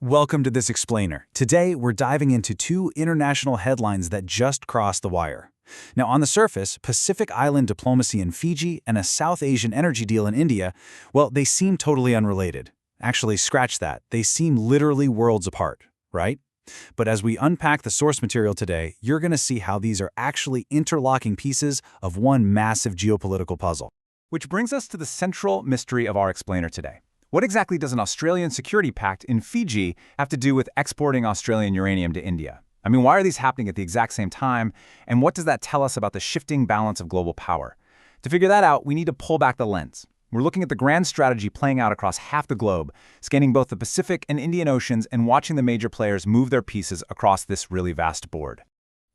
Welcome to this explainer. Today, we're diving into two international headlines that just crossed the wire. Now, on the surface, Pacific Island diplomacy in Fiji and a South Asian energy deal in India, well, they seem totally unrelated. Actually, scratch that. They seem literally worlds apart, right? But as we unpack the source material today, you're going to see how these are actually interlocking pieces of one massive geopolitical puzzle. Which brings us to the central mystery of our explainer today. What exactly does an Australian security pact in Fiji have to do with exporting Australian uranium to India? I mean, why are these happening at the exact same time, and what does that tell us about the shifting balance of global power? To figure that out, we need to pull back the lens. We're looking at the grand strategy playing out across half the globe, scanning both the Pacific and Indian Oceans and watching the major players move their pieces across this really vast board.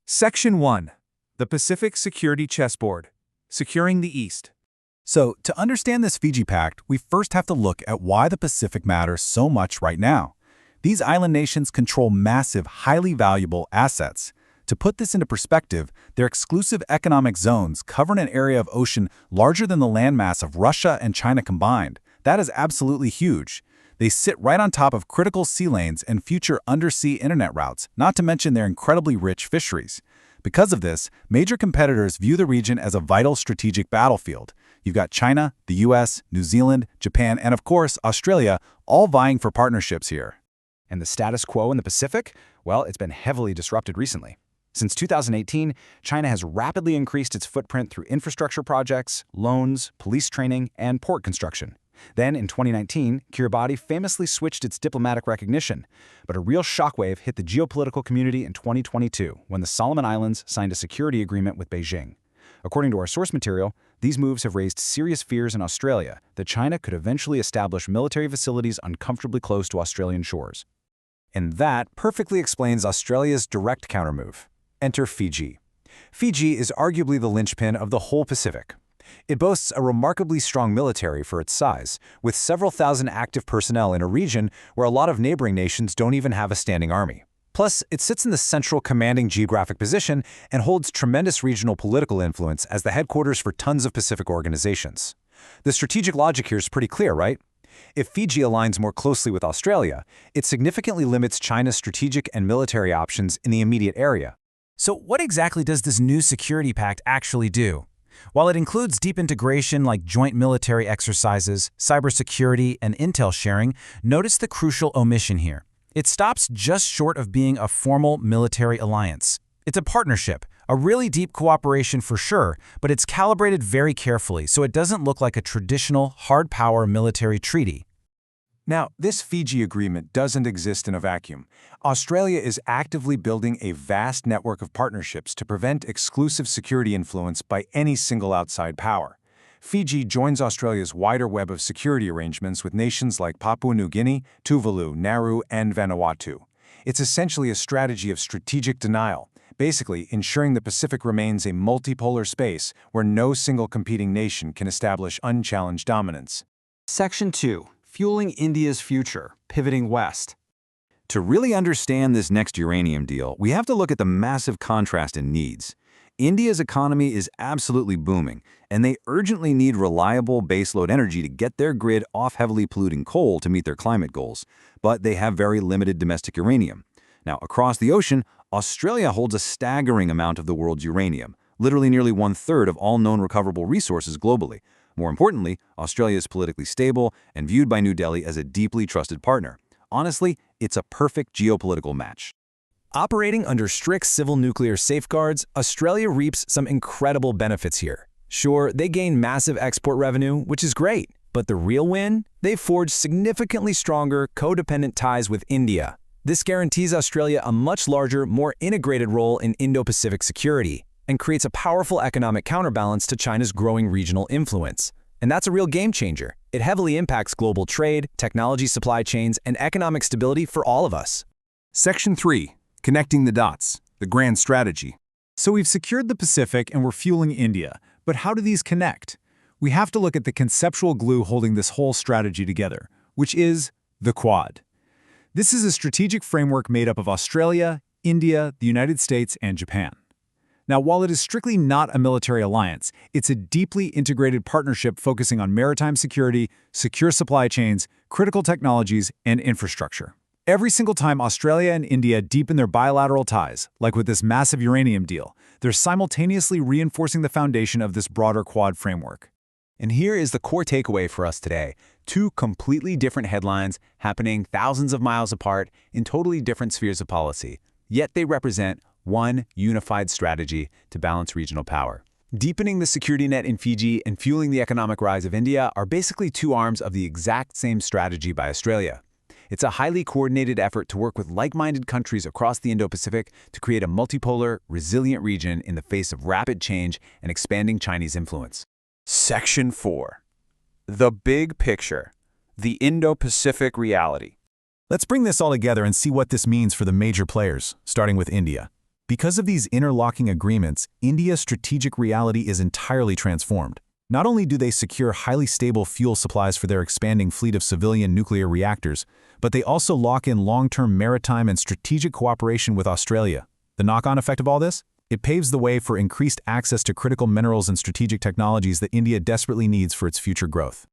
Section 1. The Pacific Security Chessboard. Securing the East. So, to understand this Fiji pact, we first have to look at why the Pacific matters so much right now. These island nations control massive, highly valuable assets. To put this into perspective, their exclusive economic zones cover an area of ocean larger than the landmass of Russia and China combined. That is absolutely huge. They sit right on top of critical sea lanes and future undersea internet routes, not to mention their incredibly rich fisheries. Because of this, major competitors view the region as a vital strategic battlefield. You've got China, the US, New Zealand, Japan, and of course, Australia, all vying for partnerships here. And the status quo in the Pacific? Well, it's been heavily disrupted recently. Since 2018, China has rapidly increased its footprint through infrastructure projects, loans, police training, and port construction. Then, in 2019, Kiribati famously switched its diplomatic recognition. But a real shockwave hit the geopolitical community in 2022 when the Solomon Islands signed a security agreement with Beijing. According to our source material, these moves have raised serious fears in Australia that China could eventually establish military facilities uncomfortably close to Australian shores. And that perfectly explains Australia's direct countermove. Enter Fiji. Fiji is arguably the linchpin of the whole Pacific. It boasts a remarkably strong military for its size, with several thousand active personnel in a region where a lot of neighboring nations don't even have a standing army. Plus, it sits in the central commanding geographic position and holds tremendous regional political influence as the headquarters for tons of Pacific organizations. The strategic logic here is pretty clear, right? If Fiji aligns more closely with Australia, it significantly limits China's strategic and military options in the immediate area. So what exactly does this new security pact actually do? While it includes deep integration like joint military exercises, cybersecurity, and intel sharing, notice the crucial omission here. It stops just short of being a formal military alliance. It's a partnership, a really deep cooperation for sure, but it's calibrated very carefully so it doesn't look like a traditional hard-power military treaty. Now, this Fiji agreement doesn't exist in a vacuum. Australia is actively building a vast network of partnerships to prevent exclusive security influence by any single outside power. Fiji joins Australia's wider web of security arrangements with nations like Papua New Guinea, Tuvalu, Nauru, and Vanuatu. It's essentially a strategy of strategic denial, basically ensuring the Pacific remains a multipolar space where no single competing nation can establish unchallenged dominance. Section 2. Fueling India's future, pivoting west. To really understand this next uranium deal, we have to look at the massive contrast in needs. India's economy is absolutely booming, and they urgently need reliable baseload energy to get their grid off heavily polluting coal to meet their climate goals. But they have very limited domestic uranium. Now, across the ocean, Australia holds a staggering amount of the world's uranium, literally nearly 1/3 of all known recoverable resources globally. More importantly, Australia is politically stable and viewed by New Delhi as a deeply trusted partner. Honestly, it's a perfect geopolitical match. Operating under strict civil nuclear safeguards, Australia reaps some incredible benefits here. Sure, they gain massive export revenue, which is great, but the real win? They forge significantly stronger, codependent ties with India. This guarantees Australia a much larger, more integrated role in Indo-Pacific security, and creates a powerful economic counterbalance to China's growing regional influence. And that's a real game changer. It heavily impacts global trade, technology supply chains, and economic stability for all of us. Section 3. Connecting the dots. The grand strategy. So we've secured the Pacific and we're fueling India. But how do these connect? We have to look at the conceptual glue holding this whole strategy together, which is the Quad. This is a strategic framework made up of Australia, India, the United States, and Japan. Now, while it is strictly not a military alliance, it's a deeply integrated partnership focusing on maritime security, secure supply chains, critical technologies, and infrastructure. Every single time Australia and India deepen their bilateral ties, like with this massive uranium deal, they're simultaneously reinforcing the foundation of this broader Quad framework. And here is the core takeaway for us today. Two completely different headlines happening thousands of miles apart in totally different spheres of policy. Yet they represent one unified strategy to balance regional power. Deepening the security net in Fiji and fueling the economic rise of India are basically two arms of the exact same strategy by Australia. It's a highly coordinated effort to work with like-minded countries across the Indo-Pacific to create a multipolar, resilient region in the face of rapid change and expanding Chinese influence. Section 4. The Big Picture. The Indo-Pacific Reality. Let's bring this all together and see what this means for the major players, starting with India. Because of these interlocking agreements, India's strategic reality is entirely transformed. Not only do they secure highly stable fuel supplies for their expanding fleet of civilian nuclear reactors, but they also lock in long-term maritime and strategic cooperation with Australia. The knock-on effect of all this? It paves the way for increased access to critical minerals and strategic technologies that India desperately needs for its future growth.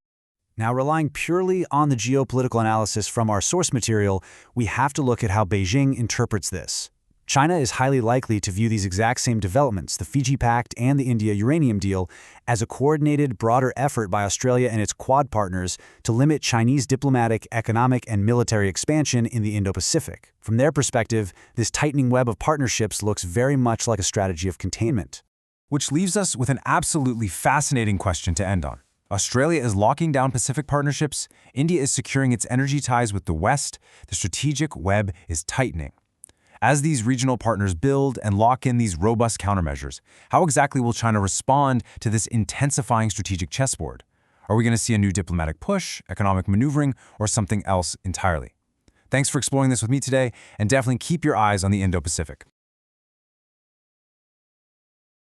Now, relying purely on the geopolitical analysis from our source material, we have to look at how Beijing interprets this. China is highly likely to view these exact same developments, the Fiji Pact and the India uranium deal, as a coordinated, broader effort by Australia and its Quad partners to limit Chinese diplomatic, economic, and military expansion in the Indo-Pacific. From their perspective, this tightening web of partnerships looks very much like a strategy of containment. Which leaves us with an absolutely fascinating question to end on. Australia is locking down Pacific partnerships, India is securing its energy ties with the West, the strategic web is tightening. As these regional partners build and lock in these robust countermeasures, how exactly will China respond to this intensifying strategic chessboard? Are we going to see a new diplomatic push, economic maneuvering, or something else entirely? Thanks for exploring this with me today, and definitely keep your eyes on the Indo-Pacific.